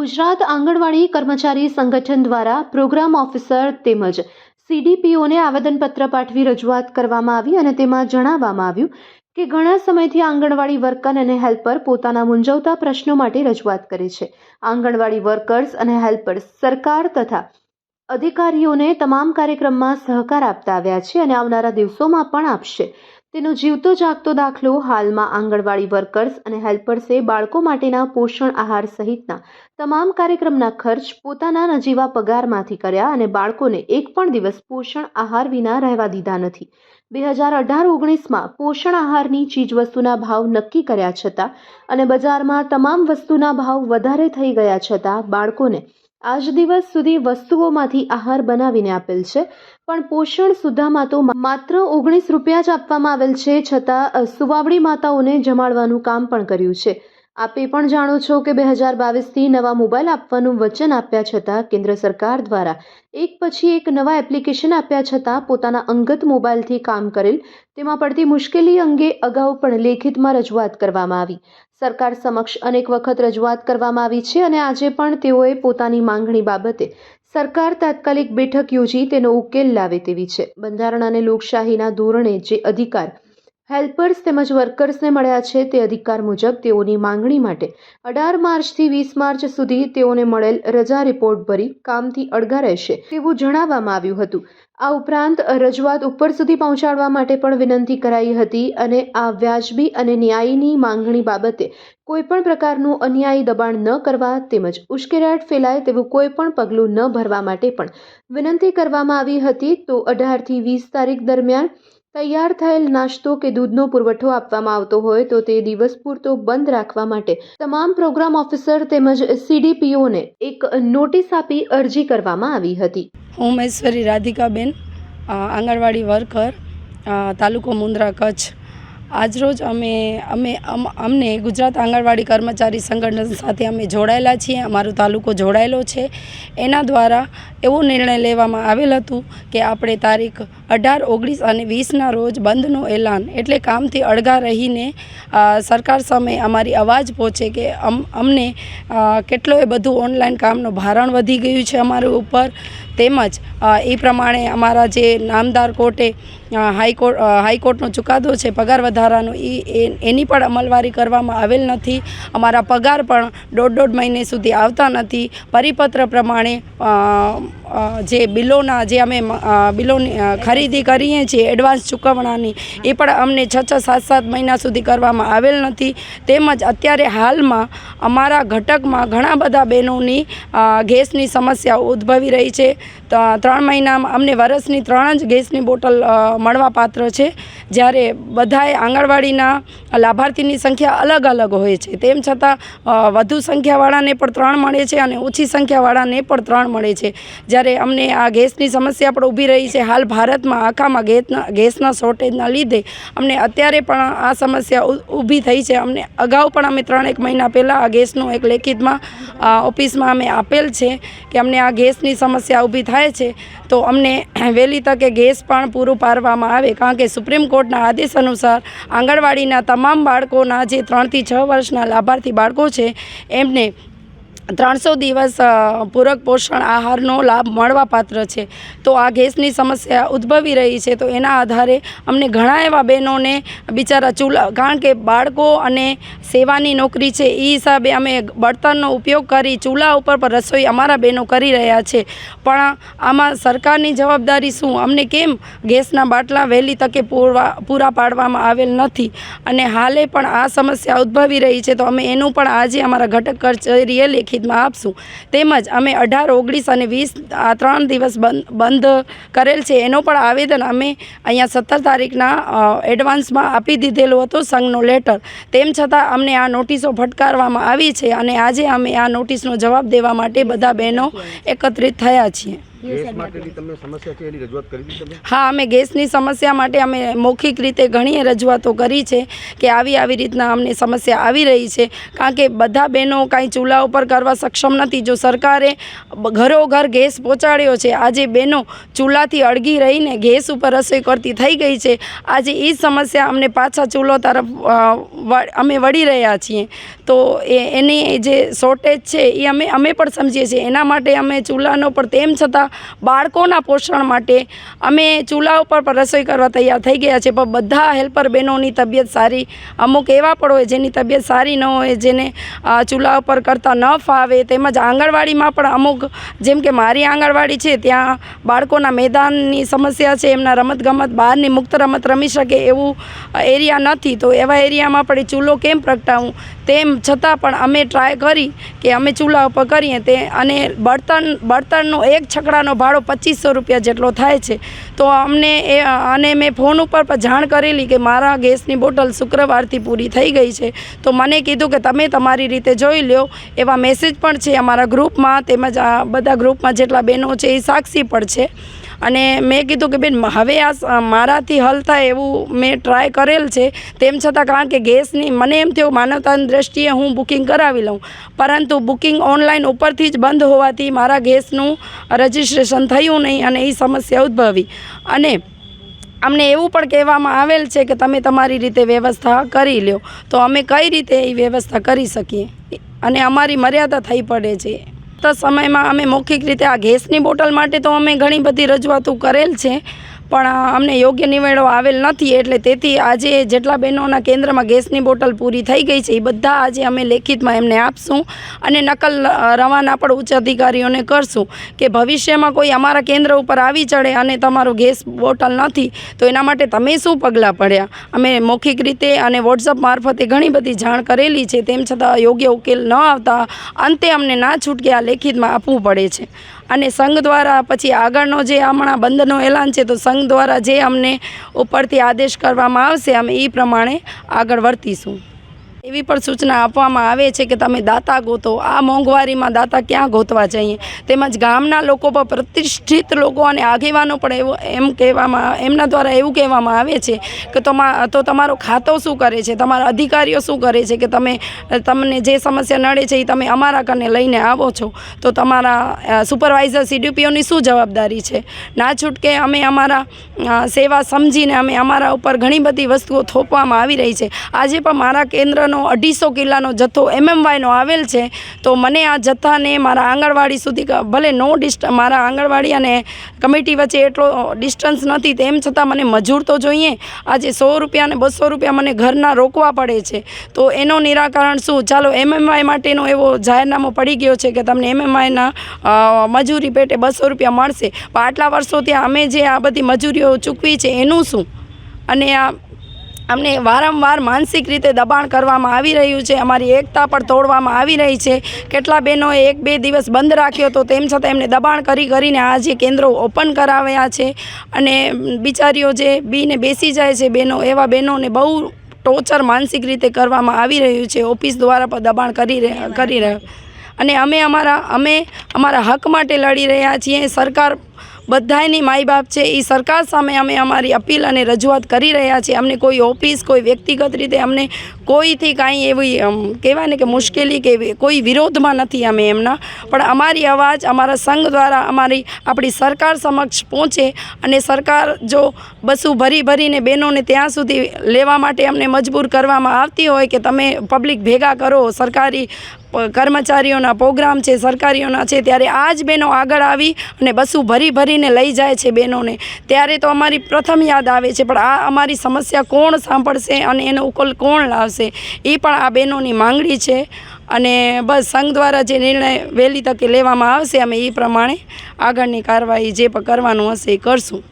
ગુજરાત આંગણવાડી કર્મચારી સંગઠન દ્વારા પ્રોગ્રામ ઓફિસર તેમજ સીડીપીઓને આવેદનપત્ર પાઠવી રજૂઆત કરવામાં આવી અને તેમાં જણાવવામાં આવ્યું કે ઘણા સમયથી આંગણવાડી વર્કર અને હેલ્પર પોતાના મૂંઝવતા પ્રશ્નો માટે રજૂઆત કરે છે। આંગણવાડી વર્કર્સ અને હેલ્પર્સ સરકાર તથા અધિકારીઓને તમામ કાર્યક્રમમાં સહકાર આપતા આવ્યા છે અને આવનારા દિવસોમાં પણ આપશે। તેનો જીવતો જાગતો દાખલો હાલમાં આંગણવાડી વર્કર્સ અને હેલ્પર્સે બાળકો માટેના પોષણ આહાર સહિતના તમામ કાર્યક્રમના ખર્ચ પોતાના નજીવા પગારમાંથી કર્યા અને બાળકોને એક પણ દિવસ પોષણ આહાર વિના રહેવા દીધા નથી। 2018-19માં પોષણ આહારની ચીજવસ્તુના ભાવ નક્કી કર્યા છતાં અને બજારમાં તમામ વસ્તુના ભાવ વધારે થઈ ગયા છતાં બાળકોને આજ દિવસ સુધી વસ્તુઓમાંથી આહાર બનાવીને આપેલ છે, પણ પોષણ સુધામાં તો માત્ર 19 રૂપિયા જ આપવામાં આવેલ છે, છતાં સુવાવડી માતાઓને જમાડવાનું કામ પણ કર્યું છે। આપે પણ જાણો છો કે 2022થી નવા મોબાઈલ આપવાનું વચન આપ્યા છતાં કેન્દ્ર સરકાર દ્વારા એક પછી એક નવા એપ્લિકેશન આપ્યા છતાં પોતાના અંગત મોબાઈલથી કામ કરેલ તેમાં પડતી મુશ્કેલી અંગે અગાઉ પણ લેખિતમાં રજૂઆત કરવામાં આવી। સરકાર સમક્ષ અનેક વખત રજૂઆત કરવામાં આવી છે અને આજે પણ તેઓએ પોતાની માંગણી બાબતે સરકાર તાત્કાલિક બેઠક યોજી તેનો ઉકેલ લાવે તેવી છે। બંધારણ અને લોકશાહીના ધોરણે જે અધિકાર હેલ્પર્સ તેમજ વર્કર્સને મળ્યા છે તે અધિકાર મુજબ તેઓની માંગણી માટે 18 માર્ચથી 20 માર્ચ સુધી તેઓને મળેલ રજા રિપોર્ટ ભરી કામથી અળગા રહેશે તેવું જણાવવામાં આવ્યું હતું। આ ઉપરાંત રજૂઆત ઉપર સુધી પહોંચાડવા માટે પણ વિનંતી કરાઈ હતી અને આ વ્યાજબી અને ન્યાયની માંગણી બાબતે કોઈપણ પ્રકારનું અન્યાયી દબાણ ન કરવા તેમજ ઉશ્કેરાટ ફેલાય તેવું કોઈપણ પગલું ન ભરવા માટે પણ વિનંતી કરવામાં આવી હતી। તો 18થી 20 તારીખ દરમિયાન તૈયાર થયેલ નાસ્તો કે દૂધનો પુરવઠો આપવામાં આવતો હોય તો તે દિવસ પૂરતો બંધ રાખવા માટે તમામ પ્રોગ્રામ ઓફિસર તેમજ સીડીપીઓને એક નોટિસ આપી અરજી કરવામાં આવી હતી। હું મહેશ્વરી રાધિકાબેન, આંગણવાડી વર્કર, તાલુકો મુન્દ્રા, કચ્છ। આજરોજ અમને ગુજરાત આંગણવાડી કર્મચારી સંગઠન સાથે અમે જોડાયેલા છીએ, અમારો તાલુકો જોડાયેલો છે। એના દ્વારા એવો નિર્ણય લેવામાં આવેલ હતું કે આપણે તારીખ 18, 19 અને 20ના રોજ બંધનું એલાન એટલે કામથી અળગા રહીને સરકાર સામે અમારી અવાજ પહોંચે કે અમને કેટલોય બધું ઓનલાઈન કામનું ભારણ વધી ગયું છે અમારા ઉપર, તેમજ એ પ્રમાણે અમારા જે નામદાર કોર્ટે હાઈકોર્ટનો ચુકાદો છે પગાર વધારાનો એની પણ અમલવારી કરવામાં આવેલ નથી। અમારા પગાર પણ દોઢ મહિને સુધી આવતા નથી। પરિપત્ર પ્રમાણે જે બિલોની ખરીદી કરીએ છીએ એડવાન્સ ચૂકવણાની એ પણ અમને 6-7 મહિના સુધી કરવામાં આવેલ નથી। તેમજ અત્યારે હાલમાં અમારા ઘટકમાં ઘણા બધા બહેનોની ગેસની સમસ્યાઓ ઉદ્ભવી રહી છે। 3 મહિનામાં અમને વર્ષની 3 જ ગેસની બોટલ મળવાપાત્ર છે, જ્યારે બધાએ આંગણવાડીના લાભાર્થીની સંખ્યા અલગ અલગ હોય છે, તેમ છતાં વધુ સંખ્યાવાળાને પણ 3 મળે છે અને ઓછી સંખ્યાવાળાને પણ 3 મળે છે। જ્યારે અમને આ ગેસની સમસ્યા પણ ઊભી રહી છે, હાલ ભારતમાં આખામાં ગેસના શોર્ટેજના લીધે અમને અત્યારે પણ આ સમસ્યા ઊભી થઈ છે। અમને અગાઉ પણ અમે 3-1 મહિના પહેલાં આ ગેસનું એક લેખિતમાં ઓફિસમાં અમે આપેલ છે કે અમને આ ગેસની સમસ્યા ઊભી થાય છે તો અમને વહેલી તકે ગેસ પણ પૂરું પાડવામાં આવે, કારણ કે સુપ્રીમ કોર્ટના આદેશ અનુસાર આંગણવાડીના તમામ બાળકોના જે 3 થી 6 વર્ષના લાભાર્થી બાળકો છે એમને 300 દિવસ પૂરક પોષણ આહારનો લાભ મળવાપાત્ર છે। તો આ ગેસની સમસ્યા ઉદ્ભવી રહી છે તો એના આધારે અમને ઘણા એવા બહેનોને બિચારા ચૂલા, કારણ કે બાળકો અને સેવાની નોકરી છે એ હિસાબે અમે બળતણનો ઉપયોગ કરી ચૂલા ઉપર પણ રસોઈ અમારા બહેનો કરી રહ્યા છે, પણ આમાં સરકારની જવાબદારી શું? અમને કેમ ગેસના બાટલા વહેલી તકે પૂરા પાડવામાં આવેલ નથી અને હાલે પણ આ સમસ્યા ઉદ્ભવી રહી છે તો અમે એનું પણ આજે અમારા ઘટક કચેરીએ લેખિતમાં આપશું। તેમજ અમે 18, 19 અને 20 આ 3 દિવસ બંધ કરેલ છે એનો પણ આવેદન અમે અહીંયા 17 તારીખના એડવાન્સમાં આપી દીધેલું હતું સંઘનો લેટર, તેમ છતાં અમને આ નોટિસો ફટકારવામાં આવી છે અને આજે અમે આ નોટિસનો જવાબ દેવા માટે બધા બહેનો એકત્રિત થયા છીએ। ગેસ માટેની તમને સમસ્યા છે એની રજૂઆત કરી હતી તમે? હા, અમે ગેસની સમસ્યા માટે અમે મૌખિક રીતે ઘણી રજૂઆતો કરી છે કે આવી રીતના અમને સમસ્યા આવી રહી છે, કારણ કે બધા બહેનો કાંઈ ચૂલા ઉપર કરવા સક્ષમ નથી. જો સરકારે ઘરોઘર ગેસ પહોંચાડ્યો છે, આજે બહેનો ચૂલાથી અળગી રહીને ગેસ ઉપર રસોઈ કરતી થઈ ગઈ છે. આજે એ જ સમસ્યા અમને પાછા ચૂલો તરફ અમે વળી રહ્યા છીએ. તો એની જે શોર્ટેજ છે એ અમે પણ સમજીએ છીએ. એના માટે અમે ચૂલાનો પર તેમ છતાં બાળકોના પોષણ માટે અમે ચૂલા ઉપર પણ રસોઈ કરવા તૈયાર થઈ ગયા છે. પણ બધા હેલ્પર બહેનોની તબિયત સારી, અમુક એવા પણ હોય જેની તબિયત સારી ન હોય, જેને ચૂલા ઉપર કરતાં ન ફાવે. તેમજ આંગણવાડીમાં પણ અમુક, જેમ કે મારી આંગણવાડી છે, ત્યાં બાળકોના મેદાનની સમસ્યા છે, એમના રમતગમત બહારની મુક્ત રમત રમી શકે એવું એરિયા નથી. તો એવા એરિયામાં પણ ચૂલો કેમ પ્રગટાવું? તેમ છતાં પણ અમે ટ્રાય કરી કે અમે ચૂલા ઉપર કરીએ તે, અને બળતણનો એક છકડાનો ભાડો 2500 રૂપિયા જેટલો થાય છે. તો અમને અને મેં ફોન ઉપર પણ જાણ કરેલી કે મારા ગેસની બોટલ શુક્રવારથી પૂરી થઈ ગઈ છે. તો મને કીધું કે તમે તમારી રીતે જોઈ લો. એવા મેસેજ પણ છે અમારા ગ્રુપમાં, તેમજ આ બધા ગ્રુપમાં જેટલા બહેનો છે એ સાક્ષી પણ છે. અને મેં કીધું કે બેન, હવે આ મારાથી હલ થાય એવું મેં ટ્રાય કરેલ છે. તેમ છતાં કારણ કે ગેસની મને એમ થયું માનવતાની દ્રષ્ટિએ હું બુકિંગ કરાવી લઉં, પરંતુ બુકિંગ ઓનલાઈન ઉપરથી જ બંધ હોવાથી મારા ગેસનું રજિસ્ટ્રેશન થયું નહીં અને એ સમસ્યા ઉદ્ભવી. અને અમને એવું પણ કહેવામાં આવેલ છે કે તમે તમારી રીતે વ્યવસ્થા કરી લો. તો અમે કઈ રીતે એ વ્યવસ્થા કરી શકીએ? અને અમારી મર્યાદા થઈ પડે છે. સમયમાં અમે મૌખિક રીતે આ ગેસની બોટલ માટે તો અમે ઘણી બધી રજૂઆતો કરેલ છે, પણ અમને યોગ્ય નિવેડો આવેલ નથી. એટલે તેથી આજે જેટલા બહેનોના કેન્દ્રમાં ગેસની બોટલ પૂરી થઈ ગઈ છે એ બધા આજે અમે લેખિતમાં એમને આપશું અને નકલ રવાના પણ ઉચ્ચ અધિકારીઓને કરશું કે ભવિષ્યમાં કોઈ અમારા કેન્દ્ર ઉપર આવી ચડે અને તમારો ગેસ બોટલ નથી તો એના માટે તમે શું પગલાં પડ્યા. અમે મૌખિક રીતે અને વોટ્સઅપ મારફતે ઘણી બધી જાણ કરેલી છે, તેમ છતાં યોગ્ય ઉકેલ ન આવતા અંતે અમને ના છૂટકે આ લેખિતમાં આપવું પડે છે. અને સંઘ દ્વારા પછી આગળનો જે હમણાં બંધનો એલાન છે, તો સંઘ દ્વારા જે અમને ઉપરથી આદેશ કરવામાં આવશે અમે એ પ્રમાણે આગળ વર્તીશું. એવી પણ સૂચના આપવામાં આવે છે કે તમે દાતા ગોતો. આ મોંઘવારીમાં દાતા ક્યાં ગોતવા જઈએ? તેમજ ગામના લોકો પર, પ્રતિષ્ઠિત લોકો અને આગેવાનો પણ એવું એમના દ્વારા એવું કહેવામાં આવે છે કે તો તમારો ખાતો શું કરે છે, તમારા અધિકારીઓ શું કરે છે કે તમને જે સમસ્યા નડે છે એ તમે અમારા કને લઈને આવો છો, તો તમારા સુપરવાઇઝર CDPOની શું જવાબદારી છે? ના છૂટકે અમે અમારા સેવા સમજીને અમે અમારા ઉપર ઘણી બધી વસ્તુઓ થોપવામાં આવી રહી છે. આજે પણ મારા કેન્દ્રનો 250 કિલોનો જથ્થો MMYનો આવેલ છે. તો મને આ જથ્થાને મારા આંગણવાડી સુધી, ભલે મારા આંગણવાડી અને કમિટી વચ્ચે એટલો ડિસ્ટન્સ નથી, તેમ છતાં મને મજૂર તો જોઈએ. આજે 100 રૂપિયા અને 200 રૂપિયા મને ઘરના રોકવા પડે છે. તો એનો નિરાકરણ શું? ચાલો MMY માટેનો એવો જાહેરનામો પડી ગયો છે કે તમને MMYના મજૂરી પેટે 200 રૂપિયા મળશે, પણ આટલા વર્ષો ત્યાં અમે જે આ બધી મજૂરીઓ ચૂકવી છે એનું શું? અને અમને વારંવાર માનસિક રીતે દબાણ કરવામાં આવી રહ્યું છે. અમારી એકતા પણ તોડવામાં આવી રહી છે. કેટલા બહેનોએ 1-2 દિવસ બંધ રાખ્યો તો તેમ છતાં એમને દબાણ કરીને આ જે કેન્દ્રો ઓપન કરાવ્યા છે. અને બિચારીઓ જે બીને બેસી જાય છે બહેનો, એવા બહેનોને બહુ ટોર્ચર માનસિક રીતે કરવામાં આવી રહ્યું છે. ઓફિસ દ્વારા પણ દબાણ કરી રહ્યા. અને અમે અમારા હક માટે લડી રહ્યા છીએ. સરકાર બધાયની માઈ બાપ છે, એ સરકાર સામે અમે અમારી અપીલ અને રજૂઆત કરી રહ્યા છીએ. અમને કોઈ ઓફિસ, કોઈ વ્યક્તિગત રીતે અમને કોઈથી કાંઈ એવી કહેવાય ને કે મુશ્કેલી કે કોઈ વિરોધમાં નથી અમે એમના, પણ અમારી અવાજ અમારા સંઘ દ્વારા આપણી સરકાર સમક્ષ પહોંચે. અને સરકાર જો બસું ભરીને બહેનોને ત્યાં સુધી લેવા માટે અમને મજબૂર કરવામાં આવતી હોય કે તમે પબ્લિક ભેગા કરો, સરકારી કર્મચારીઓના પ્રોગ્રામ છે, સરકારીઓના છે, ત્યારે આ જ બહેનો આગળ આવી અને બસું ભરીને લઈ જાય છે બહેનોને, ત્યારે તો અમારી પ્રથમ યાદ આવે છે. પણ આ અમારી સમસ્યા કોણ સાંભળશે અને એનો ઉકેલ કોણ લાવશે? એ પણ આ બહેનોની માંગણી છે. અને બસ સંઘ દ્વારા જે નિર્ણય વહેલી તકે લેવામાં આવશે અમે એ પ્રમાણે આગળની કાર્યવાહી જે પણ કરવાનું હશે એ કરશું.